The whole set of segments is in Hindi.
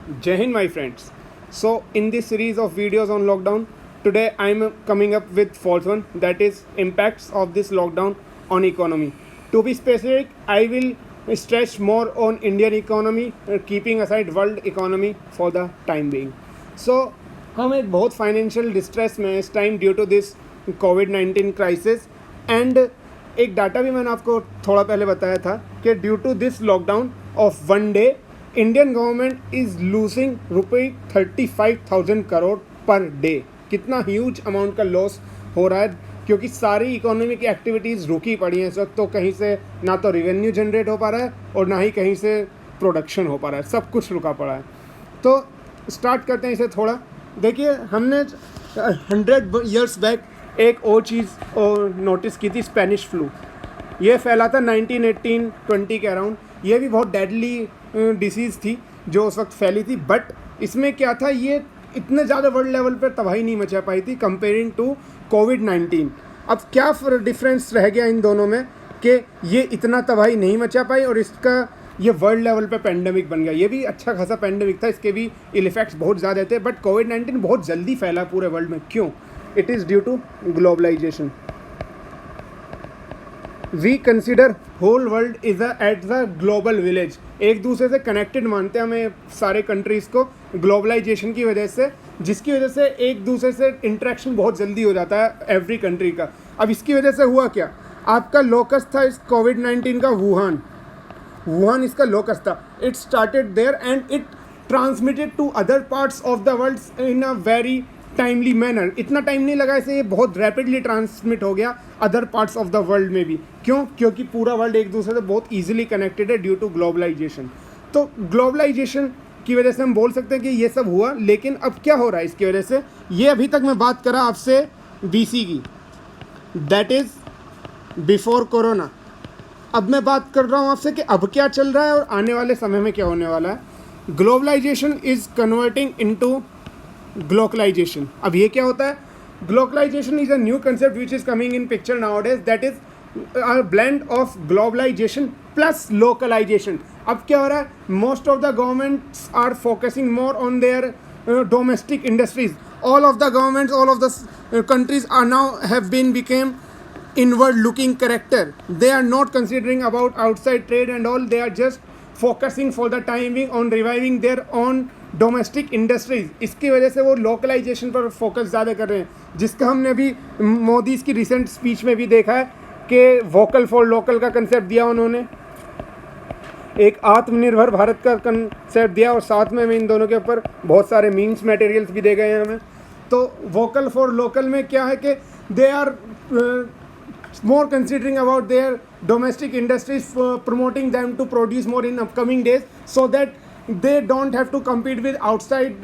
Jai Hind, my friends. So, in this series of videos on lockdown, today I am coming up with fourth one, that is impacts of this lockdown on economy. To be specific, I will stretch more on Indian economy, keeping aside world economy for the time being. So, हम एक बहुत फाइनेंशियल डिस्ट्रेस में इस टाइम ड्यू टू दिस कोविड-19 क्राइसिस एंड एक डाटा भी मैंने आपको थोड़ा पहले बताया था कि due to this lockdown of one day Indian government is losing ₹35,000 crore per day. कितना ह्यूज अमाउंट का लॉस हो रहा है, क्योंकि सारी इकोनॉमिक एक्टिविटीज़ रुकी पड़ी हैं इस वक्त. तो कहीं से ना तो रेवेन्यू जनरेट हो पा रहा है और ना ही कहीं से प्रोडक्शन हो पा रहा है, सब कुछ रुका पड़ा है. तो स्टार्ट करते हैं इसे थोड़ा. देखिए, हमने 100 ईयर्स बैक एक और चीज़ नोटिस की थी, स्पेनिश फ्लू. ये फैला था 1918-20 के अराउंड. ये भी बहुत डेडली डिसीज़ थी जो उस वक्त फैली थी. बट इसमें क्या था, ये इतने ज़्यादा वर्ल्ड लेवल पर तबाही नहीं मचा पाई थी कंपेयरिंग टू कोविड-19. अब क्या डिफरेंस रह गया इन दोनों में कि ये इतना तबाही नहीं मचा पाई और इसका ये वर्ल्ड लेवल पे पेंडेमिक बन गया. ये भी अच्छा खासा पेंडेमिक था, इसके भी इल इफेक्ट्स बहुत ज़्यादा थे. बट कोविड-19 बहुत जल्दी फैला पूरे वर्ल्ड में. क्यों? It is due to globalisation. We consider whole world is at the global village. एक दूसरे से कनेक्टेड मानते हैं हमें सारे कंट्रीज़ को ग्लोबलाइजेशन की वजह से, जिसकी वजह से एक दूसरे से इंटरेक्शन बहुत जल्दी हो जाता है एवरी कंट्री का. अब इसकी वजह से हुआ क्या, आपका लोकस था इस कोविड-19 का वुहान इसका लोकस था. It started there and it transmitted to other parts of the world in a very timely manner. इतना टाइम नहीं लगा इसे, ये बहुत रैपिडली ट्रांसमिट हो गया other parts of the world में भी. क्यों? क्योंकि पूरा वर्ल्ड एक दूसरे से बहुत ईजिली कनेक्टेड है ड्यू टू ग्लोबलाइजेशन. तो ग्लोबलाइजेशन की वजह से हम बोल सकते हैं कि ये सब हुआ. लेकिन अब क्या हो रहा है इसकी वजह से, ये अभी तक मैं बात करा आपसे BC की, दैट इज़ बिफोर कोरोना. अब मैं बात कर रहा हूँ आपसे कि अब क्या चल रहा है और आने वाले समय में क्या होने वाला है. Globalisation is converting into glocalisation. अब ये क्या होता है? Glocalisation is a new concept which is coming in picture nowadays, that is a blend of globalisation plus localisation. अब क्या हो रहा है, most of the governments are focusing more on their domestic industries. All of the governments, all of the countries are now have been became inward looking character. They are not considering about outside trade and all. They are just focusing for the time being on reviving their own domestic industries. इसकी वजह से वो localization पर फोकस ज़्यादा कर रहे हैं, जिसका हमने अभी मोदी की रिसेंट स्पीच में भी देखा है कि वोकल फॉर लोकल का कंसेप्ट दिया उन्होंने, एक आत्मनिर्भर भारत का कंसेप्ट दिया और साथ में इन दोनों के ऊपर बहुत सारे मीम्स मटेरियल्स भी दे गए हैं हमें. तो वोकल फॉर लोकल में क्या है कि they are more considering about their domestic industries, promoting them to produce more in upcoming days so that they don't have to compete with outside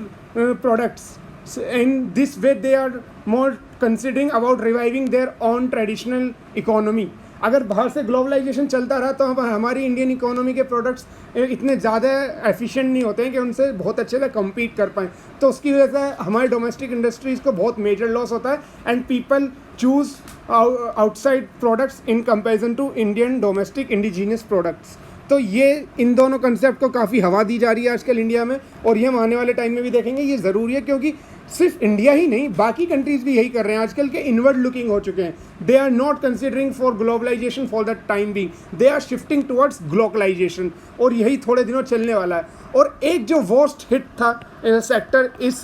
products. So in this way they are more considering about reviving their own traditional economy. अगर बाहर से ग्लोबलाइजेशन चलता रहा तो हमारी इंडियन इकोनॉमी के प्रोडक्ट्स इतने ज़्यादा एफिशिएंट नहीं होते हैं कि उनसे बहुत अच्छे से कम्पीट कर पाएँ. तो उसकी वजह से हमारे डोमेस्टिक इंडस्ट्रीज़ को बहुत मेजर लॉस होता है and people choose outside products in comparison to Indian domestic indigenous products. तो ये इन दोनों कंसेप्ट को काफ़ी हवा दी जा रही है आजकल इंडिया में, और ये हम आने वाले टाइम में भी देखेंगे. ये ज़रूरी है क्योंकि सिर्फ इंडिया ही नहीं, बाकी कंट्रीज़ भी यही कर रहे हैं आजकल के, इनवर्ड लुकिंग हो चुके हैं. They are not considering for globalisation for the time being, they are shifting towards globalisation. और यही थोड़े दिनों चलने वाला है. और एक जो वर्स्ट हिट था सेक्टर इस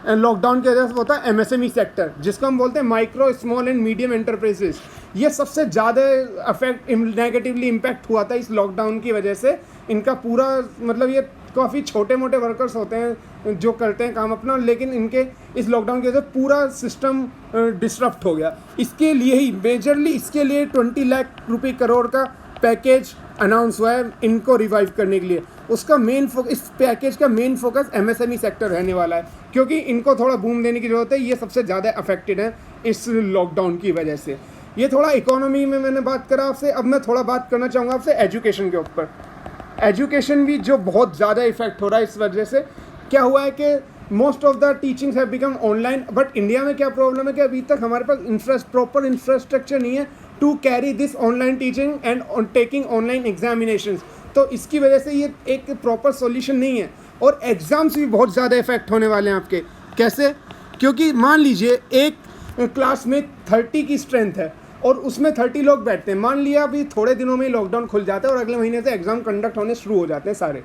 लॉकडाउन की वजह से होता है MSME सेक्टर, जिसको हम बोलते हैं micro small and medium enterprises. ये सबसे ज़्यादा नेगेटिवली इम्पैक्ट हुआ था इस लॉकडाउन की वजह से. इनका पूरा मतलब ये काफ़ी छोटे मोटे वर्कर्स होते हैं जो करते हैं काम अपना, लेकिन इनके इस लॉकडाउन की वजह से पूरा सिस्टम डिसरप्ट हो गया. इसके लिए ही मेजरली इसके लिए 20 लाख रुपये करोड़ का पैकेज अनाउंस हुआ है इनको रिवाइव करने के लिए. उसका मेन इस पैकेज का मेन फोकस MSME सेक्टर रहने वाला है, क्योंकि इनको थोड़ा बूम देने की ज़रूरत है. ये सबसे ज़्यादा अफेक्टेड है इस लॉकडाउन की वजह से. ये थोड़ा इकोनॉमी में मैंने बात करा आपसे. अब मैं थोड़ा बात करना चाहूँगा आपसे एजुकेशन के ऊपर. एजुकेशन भी जो बहुत ज़्यादा इफेक्ट हो रहा है इस वजह से. क्या हुआ है कि most of the teachings have become online. But India में क्या प्रॉब्लम है कि अभी तक हमारे पास प्रॉपर इंफ्रास्ट्रक्चर नहीं है to carry this online teaching and taking online examinations. तो इसकी वजह से ये एक प्रॉपर सॉल्यूशन नहीं है। और एग्ज़ाम्स भी बहुत ज़्यादा इफेक्ट होने वाले हैं आपके। कैसे? क्योंकि मान लीजिए एक क्लास में 30 की स्ट्रेंथ है और उसमें 30 लोग बैठते हैं। मान लिया अभी थोड़े दिनों में ही लॉकडाउन खुल जाता है और अगले महीने से एग्ज़ाम कंडक्ट होने शुरू हो जाते हैं सारे।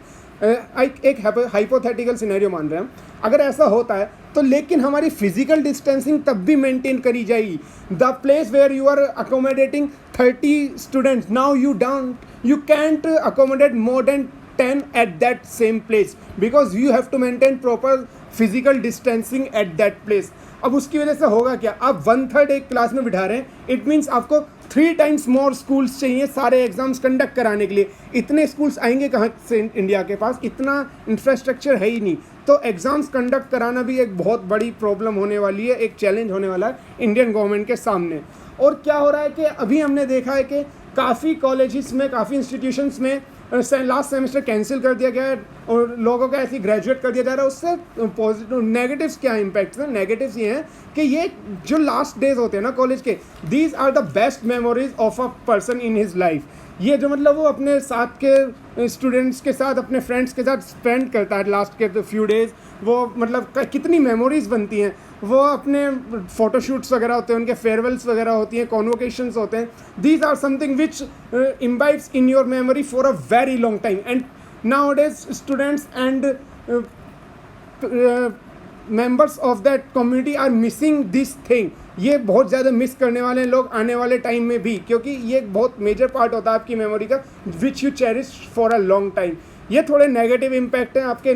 एक हाइपोथेटिकल सिनेरियो मान रहे हैं हम, अगर ऐसा होता है तो लेकिन हमारी फिजिकल डिस्टेंसिंग तब भी मेंटेन करी जाएगी। The place where you are accommodating 30 students, now you can't accommodate more than 10 at that same place because you have to maintain proper physical distancing at that place। अब उसकी वजह से होगा क्या, आप 1/3 एक क्लास में बिठा रहे हैं, इट मीन्स आपको 3 times more स्कूल्स चाहिए सारे एग्जाम्स कंडक्ट कराने के लिए। इतने स्कूल्स आएंगे कहाँ से इंडिया के पास, इतना इंफ्रास्ट्रक्चर है ही नहीं। तो एग्ज़ाम्स कंडक्ट कराना भी एक बहुत बड़ी प्रॉब्लम होने वाली है, एक चैलेंज होने वाला है इंडियन गवर्नमेंट के सामने। और क्या हो रहा है कि अभी हमने देखा है कि काफ़ी कॉलेजेस में, काफ़ी इंस्टीट्यूशंस में लास्ट सेमेस्टर कैंसिल कर दिया गया है और लोगों का ऐसे ग्रेजुएट कर दिया जा रहा है। उससे पॉजिटिव नेगेटिव्स क्या इम्पैक्ट्स हैं? नेगेटिव्स ये हैं कि ये जो लास्ट डेज होते हैं ना कॉलेज के, these are the best memories of a person in his life. ये जो मतलब वो अपने साथ के स्टूडेंट्स के साथ, अपने फ्रेंड्स के साथ स्पेंड करता है लास्ट के फ्यू डेज़, वो मतलब कितनी मेमोरीज बनती हैं। वो अपने फ़ोटोशूट्स वगैरह होते हैं, उनके फेयरवेल्स वगैरह होती हैं, कॉन्वोकेशंस होते हैं। These are something which imbibes in your memory for a very long time. And nowadays students and members of that community are missing this thing. ये बहुत ज़्यादा मिस करने वाले हैं लोग आने वाले टाइम में भी, क्योंकि ये एक बहुत मेजर पार्ट होता है आपकी मेमोरी का, which you cherish for a long time. ये थोड़े नेगेटिव इम्पैक्ट हैं आपके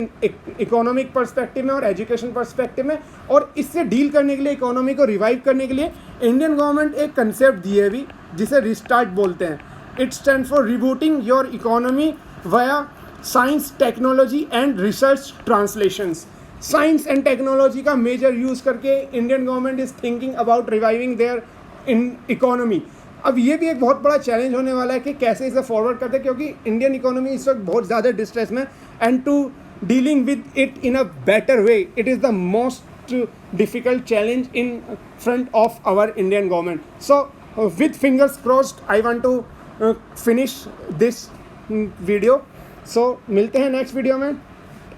इकोनॉमिक पर्सपेक्टिव में और एजुकेशन पर्सपेक्टिव में। और इससे डील करने के लिए, इकोनॉमी को रिवाइव करने के लिए इंडियन गवर्नमेंट एक कंसेप्ट दी है अभी, जिसे रिस्टार्ट बोलते हैं। It stand for rebooting your economy via science, technology and research translations. Science and technology का मेजर यूज़ करके Indian government is thinking about reviving their in economy. अब ये भी एक बहुत बड़ा चैलेंज होने वाला है कि कैसे इसे फॉरवर्ड करते हैं, क्योंकि इंडियन इकोनॉमी इस वक्त बहुत ज़्यादा डिस्ट्रेस में, and to dealing with it in a better way, it is the most difficult challenge in front of our Indian government. So with fingers crossed I want to finish this video. So मिलते हैं नेक्स्ट वीडियो में।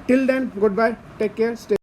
Till then goodbye, take care, stay